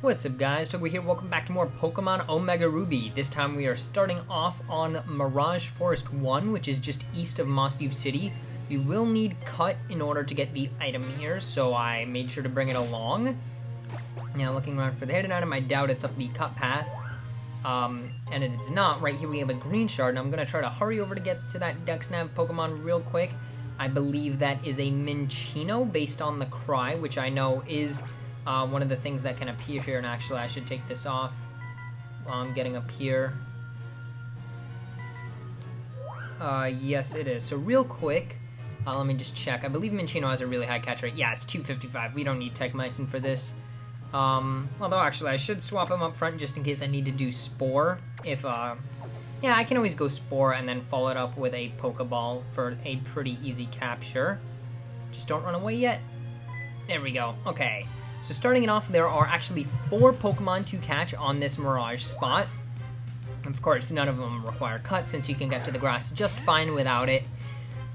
What's up guys, Togawe here, welcome back to more Pokemon Omega Ruby. This time we are starting off on Mirage Forest 1, which is just east of Mossdeep City. We will need Cut in order to get the item here, so I made sure to bring it along. Now looking around for the hidden item, I doubt it's up the Cut path. And it is not. Right here we have a green shard, and I'm going to try to hurry over to get to that Dexnav Pokemon real quick. I believe that is a Minccino based on the cry, which I know is one of the things that can appear here, and actually I should take this off while I'm getting up here. Yes, it is. So real quick, let me just check. I believe Minccino has a really high catch rate. Yeah, it's 255. We don't need Techmycin for this. Although actually I should swap him up front just in case I need to do Spore. If, yeah, I can always go Spore and then follow it up with a Pokeball for a pretty easy capture. Just don't run away yet. There we go. Okay. So starting it off, there are actually 4 Pokemon to catch on this Mirage spot. Of course, none of them require Cut, since you can get to the grass just fine without it.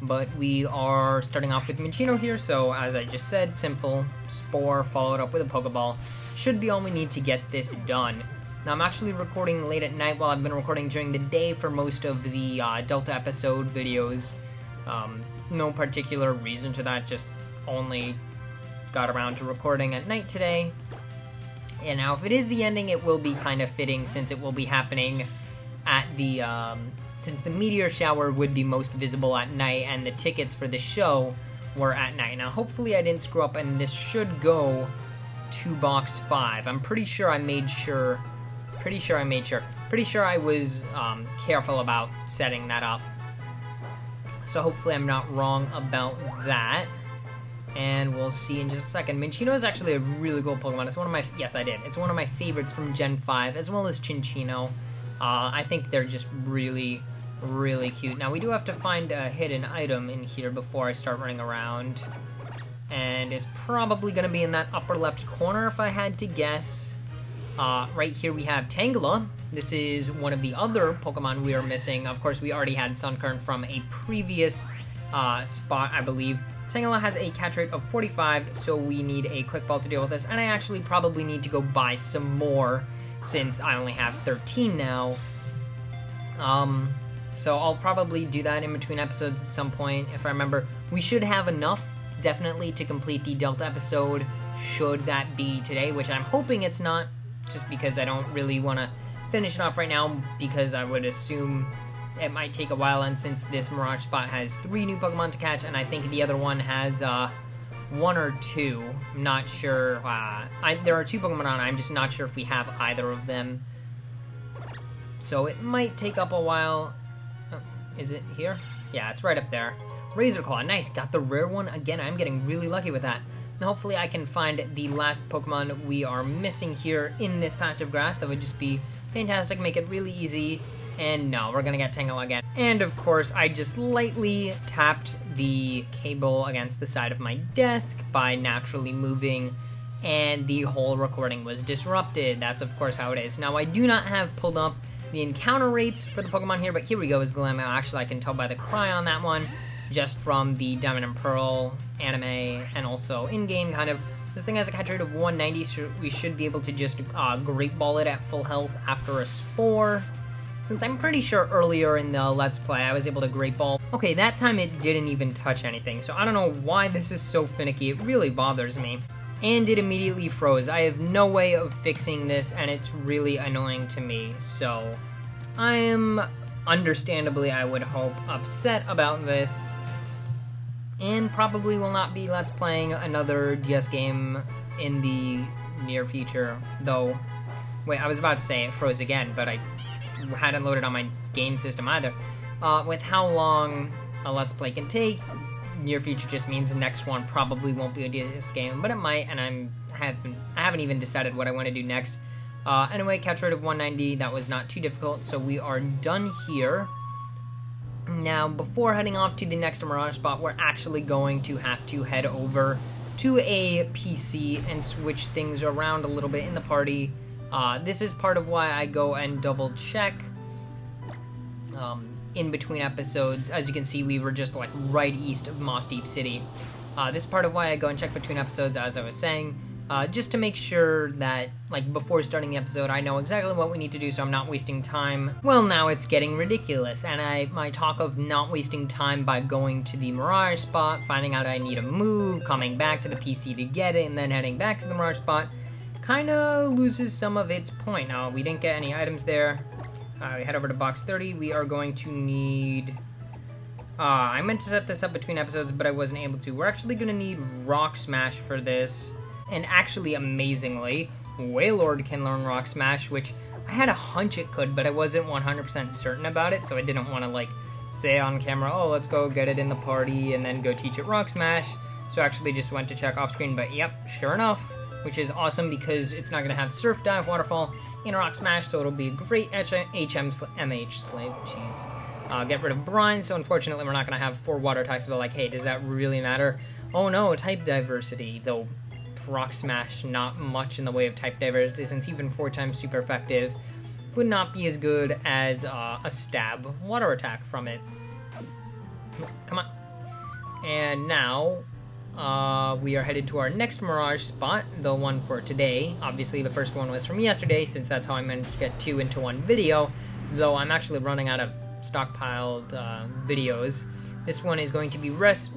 But we are starting off with Minccino here, so as I just said, simple Spore followed up with a Pokeball should be all we need to get this done. Now I'm actually recording late at night while I've been recording during the day for most of the Delta episode videos. No particular reason to that, just only got around to recording at night today. And now if it is the ending, it will be kind of fitting since it will be happening at the since the meteor shower would be most visible at night and the tickets for the show were at night. Now hopefully I didn't screw up and this should go to box 5. I'm pretty sure I made sure I was careful about setting that up, so hopefully I'm not wrong about that. And we'll see in just a second. Minccino is actually a really cool Pokemon. It's one of my, yes I did, it's one of my favorites from Gen 5, as well as Cinccino. I think they're just really cute. Now we do have to find a hidden item in here before I start running around. And it's probably going to be in that upper left corner if I had to guess. Right here we have Tangela. This is one of the other Pokemon we are missing. Of course we already had Sunkern from a previous spot, I believe. Tangela has a catch rate of 45, so we need a Quick Ball to deal with this, and I actually probably need to go buy some more since I only have 13 now. So I'll probably do that in between episodes at some point. If I remember, we should have enough, definitely, to complete the Delta episode, should that be today, which I'm hoping it's not, just because I don't really want to finish it off right now, because I would assume it might take a while, and since this Mirage spot has 3 new Pokemon to catch, and I think the other one has 1 or 2, I'm not sure. There are 2 Pokemon on, I'm just not sure if we have either of them. So it might take up a while. Oh, is it here? Yeah, it's right up there. Razor Claw, nice, got the rare one. Again, I'm getting really lucky with that. Now hopefully I can find the last Pokemon we are missing here in this patch of grass. That would just be fantastic, make it really easy. And no, we're gonna get Tangela again. And of course, I just lightly tapped the cable against the side of my desk by naturally moving, and the whole recording was disrupted. That's of course how it is. Now, I do not have pulled up the encounter rates for the Pokemon here, but here we go is Glammo. Actually, I can tell by the cry on that one, just from the Diamond and Pearl anime, and also in-game kind of. This thing has a catch rate of 190, so we should be able to just Great Ball it at full health after a Spore. Since I'm pretty sure earlier in the Let's Play I was able to Great Ball. Okay, that time it didn't even touch anything, so I don't know why this is so finicky. It really bothers me. And it immediately froze. I have no way of fixing this, and it's really annoying to me. So I am, understandably, I would hope, upset about this. And probably will not be Let's Playing another DS game in the near future. Though, wait, I was about to say it froze again, but I hadn't loaded on my game system either. With how long a Let's Play can take, near future just means the next one probably won't be a DS game, but it might, and I haven't even decided what I want to do next. Anyway, catch rate of 190, that was not too difficult, so we are done here. Now, before heading off to the next Mirage spot, we're actually going to have to head over to a PC and switch things around a little bit in the party. This is part of why I go and double check in between episodes. As you can see, we were just like right east of Mossdeep City. This is part of why I go and check between episodes, as I was saying. just to make sure that, like, before starting the episode, I know exactly what we need to do so I'm not wasting time. Well, now it's getting ridiculous, and my talk of not wasting time by going to the Mirage spot, finding out I need a move, coming back to the PC to get it, and then heading back to the Mirage spot, kind of loses some of its point. Now, we didn't get any items there. We head over to box 30. We are going to need... I meant to set this up between episodes, but I wasn't able to. We're actually going to need Rock Smash for this. And actually, amazingly, Wailord can learn Rock Smash, which I had a hunch it could, but I wasn't 100% certain about it, so I didn't want to, like, say on camera, oh, let's go get it in the party and then go teach it Rock Smash. So I actually just went to check off screen, but yep, sure enough, which is awesome because it's not going to have Surf, Dive, Waterfall, in Rock Smash, so it'll be a great MH slave. Jeez. Get rid of Brine, so unfortunately we're not going to have 4 water attacks, but like, hey, does that really matter? Oh no, type diversity, though Rock Smash, not much in the way of type diversity, since even 4 times super effective would not be as good as a stab water attack from it. Come on. And now, we are headed to our next Mirage spot, the one for today. Obviously, the first one was from yesterday, since that's how I managed to get 2 into one video, though I'm actually running out of stockpiled videos. This one is going to be west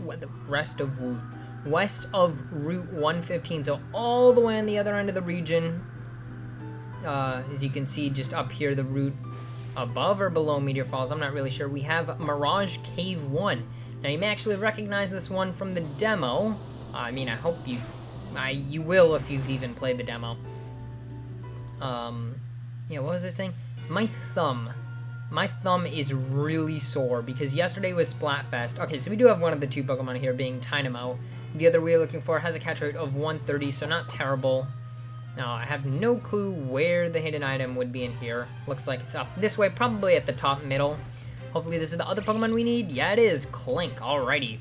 of Route 115, so all the way on the other end of the region. As you can see, just up here, the route above or below Meteor Falls, I'm not really sure. We have Mirage Cave 1. Now, you may actually recognize this one from the demo. I mean, I hope you will if you've even played the demo. Yeah, what was I saying? My thumb is really sore because yesterday was Splatfest. Okay, so we do have one of the 2 Pokemon here being Tynamo. The other we're looking for has a catch rate of 130, so not terrible. Now, I have no clue where the hidden item would be in here. Looks like it's up this way, probably at the top middle. Hopefully this is the other Pokemon we need. Yeah, it is. Clink. Alrighty.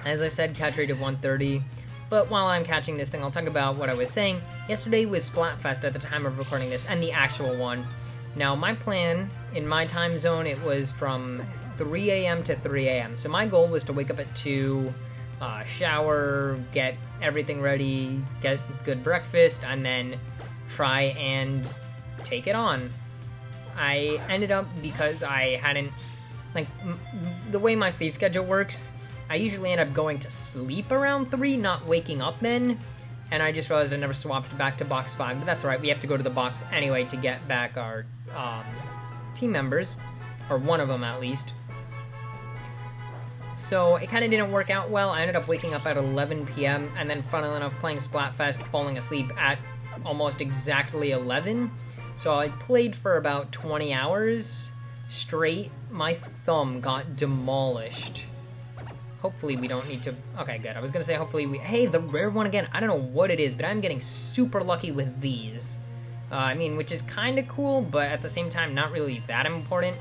As I said, catch rate of 130. But while I'm catching this thing, I'll talk about what I was saying. Yesterday was Splatfest at the time of recording this, and the actual one. Now, my plan, in my time zone, it was from 3 a.m. to 3 a.m. So my goal was to wake up at 2, shower, get everything ready, get good breakfast, and then try and take it on. I ended up, because I hadn't, like, the way my sleep schedule works, I usually end up going to sleep around 3, not waking up then, and I just realized I never swapped back to box 5, but that's alright, we have to go to the box anyway to get back our team members, or one of them at least. So it kind of didn't work out well. I ended up waking up at 11 p.m. and then, funnily enough, playing Splatfest, falling asleep at almost exactly 11. So I played for about 20 hours straight. My thumb got demolished. Hopefully we don't need to... Okay, good. I was going to say hopefully we... Hey, the rare one again. I don't know what it is, but I'm getting super lucky with these. I mean, which is kind of cool, but at the same time, not really that important.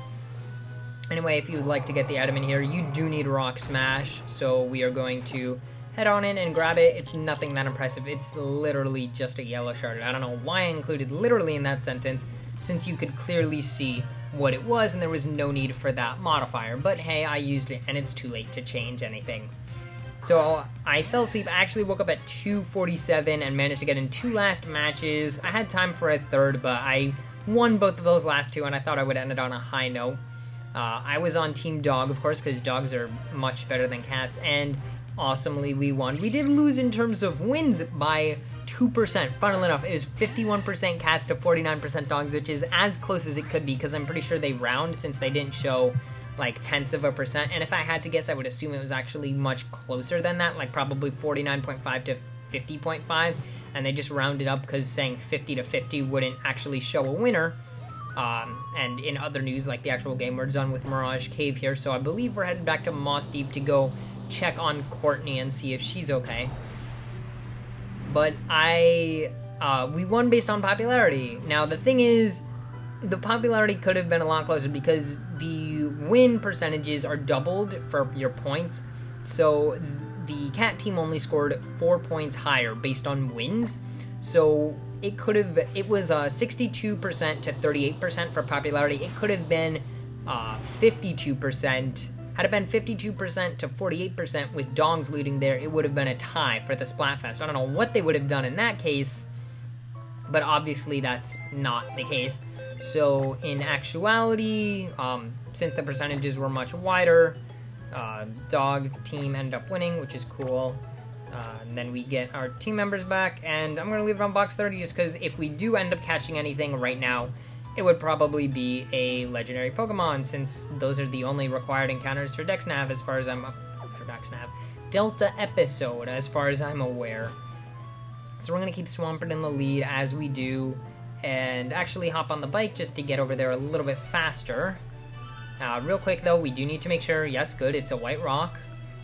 Anyway, if you would like to get the item in here, you do need Rock Smash, so we are going to head on in and grab it. It's nothing that impressive. It's literally just a yellow shard. I don't know why I included literally in that sentence, since you could clearly see what it was, and there was no need for that modifier. But hey, I used it, and it's too late to change anything. So I fell asleep. I actually woke up at 2:47 and managed to get in 2 last matches. I had time for a third, but I won both of those last 2, and I thought I would end it on a high note. I was on Team Dog, of course, because dogs are much better than cats, and awesomely we won. We did lose in terms of wins by 2%. Funnily enough, it was 51% cats to 49% dogs, which is as close as it could be, because I'm pretty sure they round since they didn't show like tenths of a percent, and if I had to guess, I would assume it was actually much closer than that, like probably 49.5 to 50.5, and they just rounded up because saying 50 to 50 wouldn't actually show a winner. And in other news, like the actual game, we're done with Mirage Cave here, so I believe we're headed back to Moss Deep to go check on Courtney and see if she's okay. But we won based on popularity. Now, the thing is, the popularity could have been a lot closer because the win percentages are doubled for your points, so the cat team only scored 4 points higher based on wins, so it was 62% to 38% for popularity. It could have been 52% Had it been 52% to 48% with dogs leading there, it would have been a tie for the Splatfest. I don't know what they would have done in that case, but obviously that's not the case. So in actuality, since the percentages were much wider, dog team ended up winning, which is cool. And then we get our team members back, and I'm going to leave it on box 30 just because if we do end up catching anything right now, it would probably be a legendary Pokemon, since those are the only required encounters for DexNav as far as I'm Delta episode as far as I'm aware. So we're going to keep Swampert in the lead as we do, and actually hop on the bike just to get over there a little bit faster. Real quick though, we do need to make sure, yes, good, it's a white rock.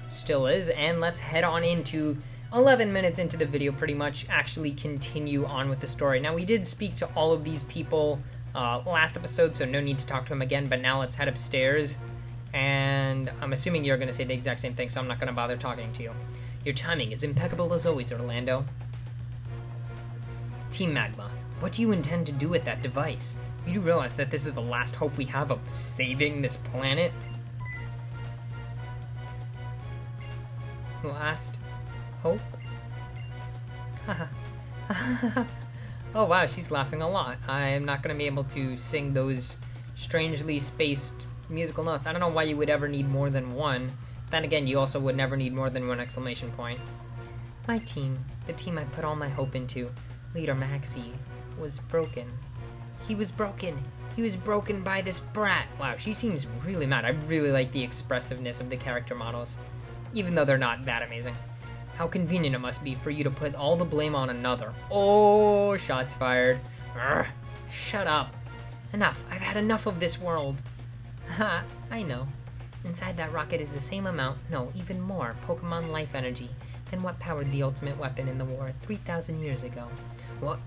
Still is, and let's head on into 11 minutes into the video, pretty much actually continue on with the story. Now, we did speak to all of these people last episode, so no need to talk to them again, but now let's head upstairs, and I'm assuming you're going to say the exact same thing, so I'm not going to bother talking to you. Your timing is impeccable as always, Orlando. Team Magma, what do you intend to do with that device? You do realize that this is the last hope we have of saving this planet? Last hope? Oh wow, she's laughing a lot. I'm not going to be able to sing those strangely spaced musical notes. I don't know why you would ever need more than one. Then again, you also would never need more than one exclamation point. My team, the team I put all my hope into, Leader Maxie, was broken. He was broken. He was broken by this brat. Wow, she seems really mad. I really like the expressiveness of the character models, even though they're not that amazing. How convenient it must be for you to put all the blame on another. Oh, shots fired. Urgh, shut up. Enough. I've had enough of this world. Ha, I know. Inside that rocket is the same amount, no, even more, Pokemon life energy than what powered the ultimate weapon in the war 3,000 years ago. What?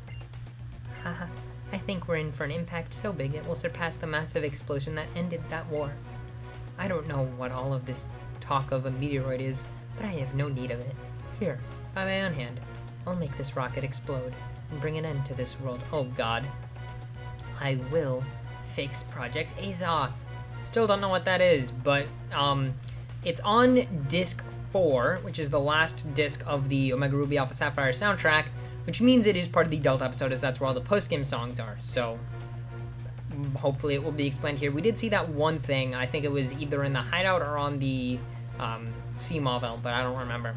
Haha, I think we're in for an impact so big it will surpass the massive explosion that ended that war. I don't know what all of this talk of a meteoroid is, but I have no need of it. Here, by my own hand, I'll make this rocket explode and bring an end to this world. Oh god. I will fix Project Azoth. Still don't know what that is, but it's on disc 4, which is the last disc of the Omega Ruby Alpha Sapphire soundtrack, which means it is part of the Delta episode, as that's where all the post-game songs are, so hopefully it will be explained here. We did see that one thing. I think it was either in the hideout or on the Sea Mauville, but I don't remember.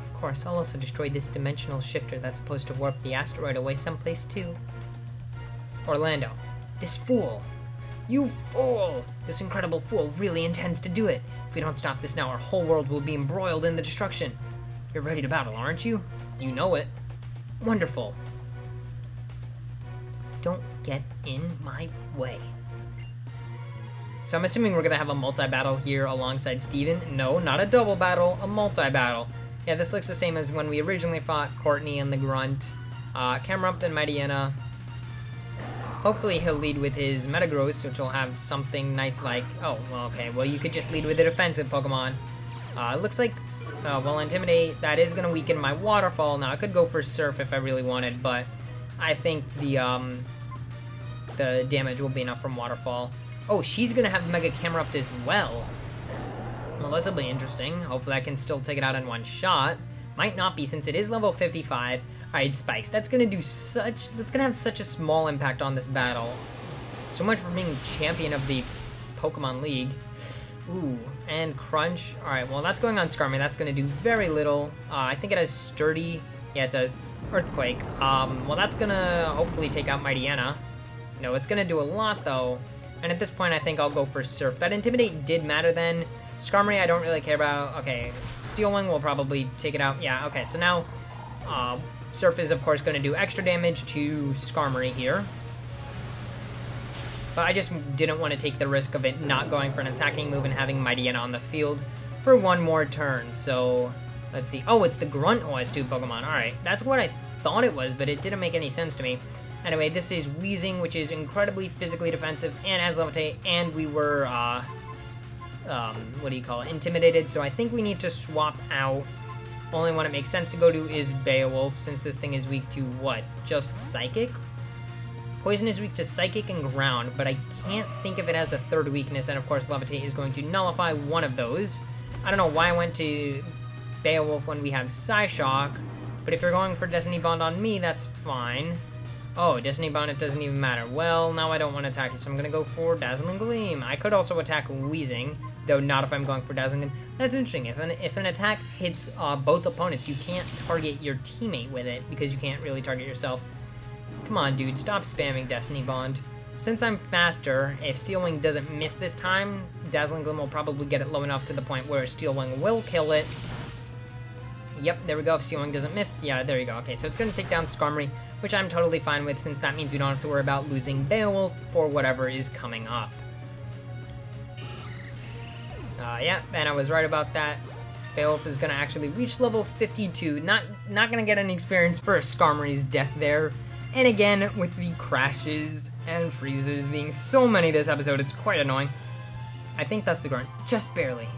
Of course, I'll also destroy this dimensional shifter that's supposed to warp the asteroid away someplace too. Orlando, this fool! You fool! This incredible fool really intends to do it. If we don't stop this now, our whole world will be embroiled in the destruction. You're ready to battle, aren't you? You know it. Wonderful. Don't get in my way. So I'm assuming we're going to have a multi-battle here alongside Steven. No, not a double battle, a multi-battle. Yeah, this looks the same as when we originally fought Courtney and the Grunt. Camerupt and Mightyena. Hopefully he'll lead with his Metagross, which will have something nice like... Oh, well, okay. Well, you could just lead with a defensive Pokemon. It looks like... well, Intimidate, that is going to weaken my Waterfall. Now, I could go for Surf if I really wanted, but I think the damage will be enough from Waterfall. Oh, she's going to have Mega Camerupt as well. Well, this will be interesting. Hopefully I can still take it out in one shot. Might not be, since it is level 55. Alright, Spikes. That's gonna have such a small impact on this battle. So much for being champion of the Pokemon League. Ooh, and Crunch. Alright, well that's going on Skarmory. That's gonna do very little. I think it has Sturdy. Yeah, it does. Earthquake. Well that's gonna hopefully take out Mightyena. No, it's gonna do a lot though. And at this point I think I'll go for Surf. That Intimidate did matter then. Skarmory I don't really care about. Okay, Steel Wing will probably take it out. Yeah, okay, so now Surf is of course going to do extra damage to Skarmory here. But I just didn't want to take the risk of it not going for an attacking move and having Mightyena on the field for one more turn. So, let's see. Oh, it's the Grunt who has 2 Pokemon. Alright, that's what I thought it was, but it didn't make any sense to me. Anyway, this is Weezing, which is incredibly physically defensive and has Levitate, and we were, what do you call it, intimidated, so I think we need to swap out. Only one it makes sense to go to is Beowulf, since this thing is weak to what? Just Psychic? Poison is weak to Psychic and Ground, but I can't think of it as a third weakness, and of course Levitate is going to nullify one of those. I don't know why I went to Beowulf when we have Psyshock, but if you're going for Destiny Bond on me, that's fine. Oh, Destiny Bond, it doesn't even matter. Well, now I don't want to attack you, so I'm going to go for Dazzling Gleam. I could also attack Wheezing, though not if I'm going for Dazzling Gleam. That's interesting. If an attack hits both opponents, you can't target your teammate with it, because you can't really target yourself. Come on, dude, stop spamming Destiny Bond. Since I'm faster, if Steel Wing doesn't miss this time, Dazzling Gleam will probably get it low enough to the point where Steel Wing will kill it. Yep, there we go. If Steel Wing doesn't miss, yeah, there you go. Okay, so it's going to take down Skarmory, which I'm totally fine with, since that means we don't have to worry about losing Beowulf for whatever is coming up. Yeah, and I was right about that. Beowulf is going to actually reach level 52. Not going to get any experience for Skarmory's death there. And again, with the crashes and freezes being so many this episode, it's quite annoying. I think that's the grunt. Just barely.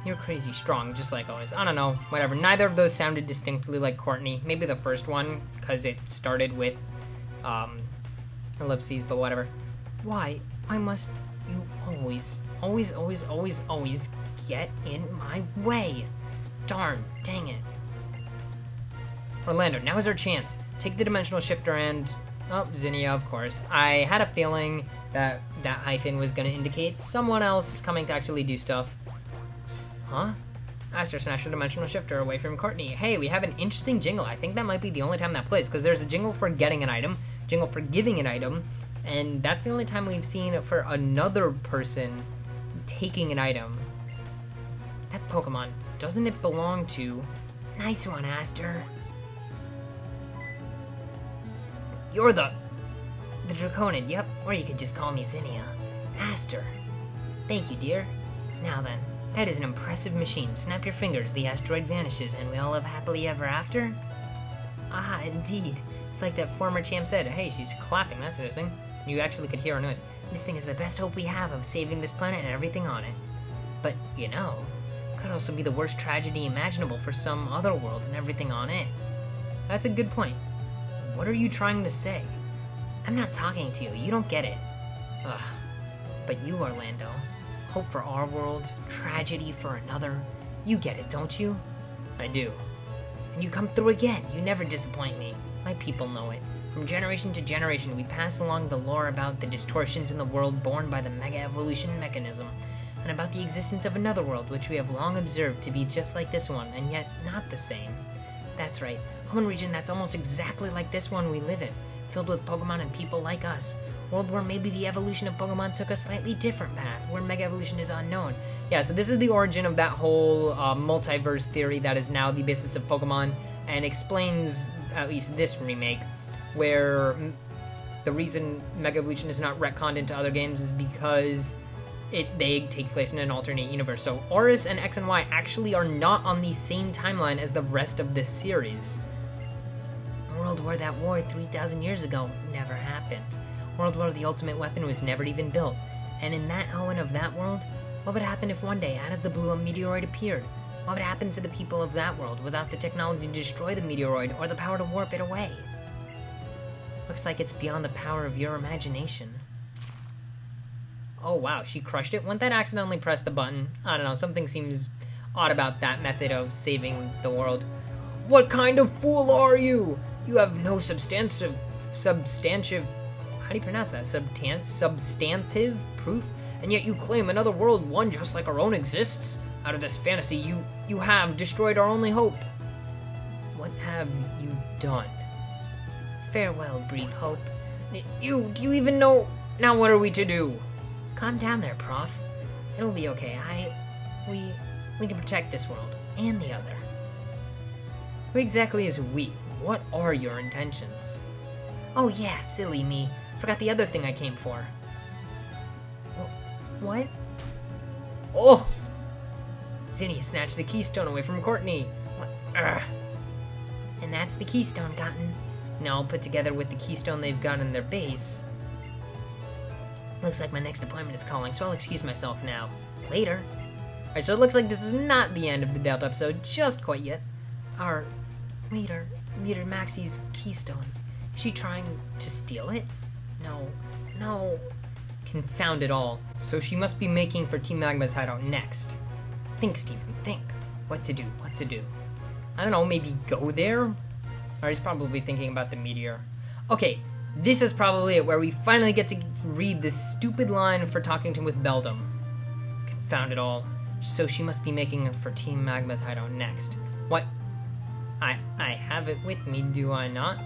You're crazy strong, just like always. I don't know, whatever. Neither of those sounded distinctly like Courtney. Maybe the first one, because it started with ellipses, but whatever. Why must you always get in my way? Darn, dang it. Orlando, now is our chance. Take the Dimensional Shifter and... oh, Zinnia, of course. I had a feeling that that hyphen was going to indicate someone else coming to actually do stuff. Huh? Aster snatched the Dimensional Shifter away from Courtney. Hey, we have an interesting jingle. I think that might be the only time that plays, because there's a jingle for getting an item, jingle for giving an item, and that's the only time we've seen it for another person taking an item. That Pokemon, doesn't it belong to... Nice one, Aster. You're the Draconin, yep, or you could just call me Zinnia. Aster. Thank you, dear. Now then, that is an impressive machine. Snap your fingers, the asteroid vanishes, and we all live happily ever after? Ah, indeed. It's like that former champ said. Hey, she's clapping, that sort of thing. You actually could hear her noise. This thing is the best hope we have of saving this planet and everything on it. But, you know, it could also be the worst tragedy imaginable for some other world and everything on it. That's a good point. What are you trying to say? I'm not talking to you. You don't get it. Ugh. But you, Orlando. Hope for our world, tragedy for another. You get it, don't you? I do. And you come through again. You never disappoint me. My people know it. From generation to generation, we pass along the lore about the distortions in the world born by the Mega Evolution mechanism, and about the existence of another world which we have long observed to be just like this one, and yet not the same. That's right. Home region that's almost exactly like this one we live in, filled with Pokemon and people like us. World where maybe the evolution of Pokemon took a slightly different path, where Mega Evolution is unknown. Yeah, so this is the origin of that whole multiverse theory that is now the basis of Pokemon, and explains, at least this remake, where the reason Mega Evolution is not retconned into other games is because they take place in an alternate universe. So Oris and X and Y actually are not on the same timeline as the rest of this series. A world where that war 3,000 years ago never happened. A world where the ultimate weapon was never even built. And in that Owen of that world, what would happen if one day, out of the blue, a meteoroid appeared? What would happen to the people of that world without the technology to destroy the meteoroid or the power to warp it away? Looks like it's beyond the power of your imagination. Oh wow, she crushed it. Wouldn't that accidentally press the button? I don't know, something seems odd about that method of saving the world. What kind of fool are you? You have no substantive, how do you pronounce that? Substantive proof? And yet you claim another world, one just like our own, exists? Out of this fantasy, you have destroyed our only hope. What have you done? Farewell, brief hope. Do you even know? Now what are we to do? Calm down there, Prof. It'll be okay. We can protect this world, and the other. Who exactly is we? What are your intentions? Oh yeah, silly me. Forgot the other thing I came for. What? Oh! Zinnia snatched the keystone away from Courtney. What? Urgh. And that's the keystone gotten. Now put together with the keystone they've got in their base. Looks like my next appointment is calling, so I'll excuse myself now. Later. Alright, so it looks like this is not the end of the Delta episode, just quite yet. Our leader Maxie's keystone. Is she trying to steal it? No. No. Confound it all. So she must be making for Team Magma's hideout next. Think, Steven, think. What to do, what to do. I don't know, maybe go there? Or he's probably thinking about the meteor. Okay, this is probably it, where we finally get to read this stupid line for talking to him with Beldum. Confound it all. So she must be making for Team Magma's hideout next. What? I have it with me, do I not?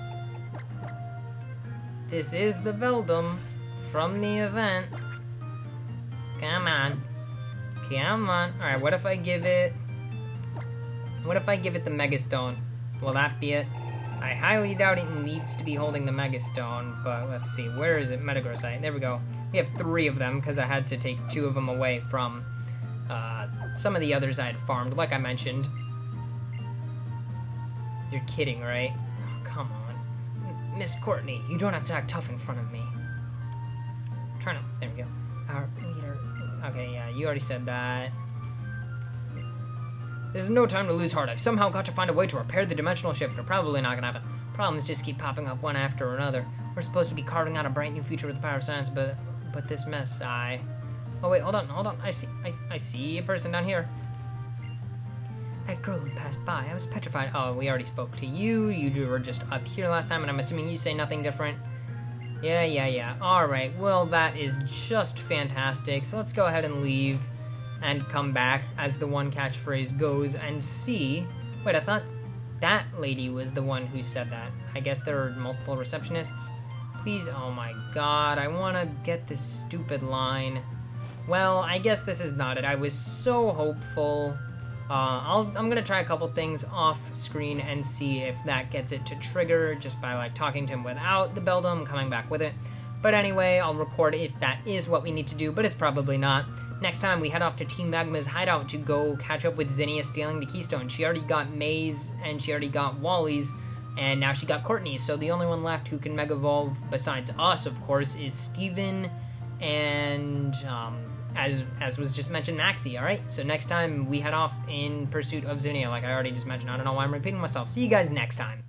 This is the Beldum from the event. Come on. Come on. Alright, what if I give it... What if I give it the Megastone? Will that be it? I highly doubt it needs to be holding the Megastone, but let's see. Where is it? Metagrossite. There we go. We have 3 of them, because I had to take 2 of them away from some of the others I had farmed, like I mentioned. You're kidding, right? Oh, come on. Miss Courtney, you don't have to act tough in front of me. I'm trying to... There we go. Our leader... Okay, yeah, you already said that. There's no time to lose heart. I've somehow got to find a way to repair the dimensional shifter. Probably not gonna happen. Problems just keep popping up one after another. We're supposed to be carving out a bright new future with the power of science, but this mess, Oh wait, hold on. I see a person down here. That girl who passed by, I was petrified. Oh, we already spoke to you. You were just up here last time, and I'm assuming you say nothing different. Yeah. Alright, well, that is just fantastic. So let's go ahead and leave and come back, as the one catchphrase goes, and see... Wait, I thought that lady was the one who said that. I guess there are multiple receptionists. Please, oh my god, I want to get this stupid line. Well, I guess this is not it. I was so hopeful. I'm gonna try a couple things off screen and see if that gets it to trigger, just by like talking to him without the Beldum, coming back with it. But anyway, I'll record if that is what we need to do, but it's probably not. Next time, we head off to Team Magma's hideout to go catch up with Zinnia stealing the Keystone. She already got May's, and she already got Wally's, and now she got Courtney's. So the only one left who can Mega Evolve, besides us, of course, is Steven, and, as was just mentioned, Maxie, alright? So next time, we head off in pursuit of Zinnia, like I already just mentioned. I don't know why I'm repeating myself. See you guys next time.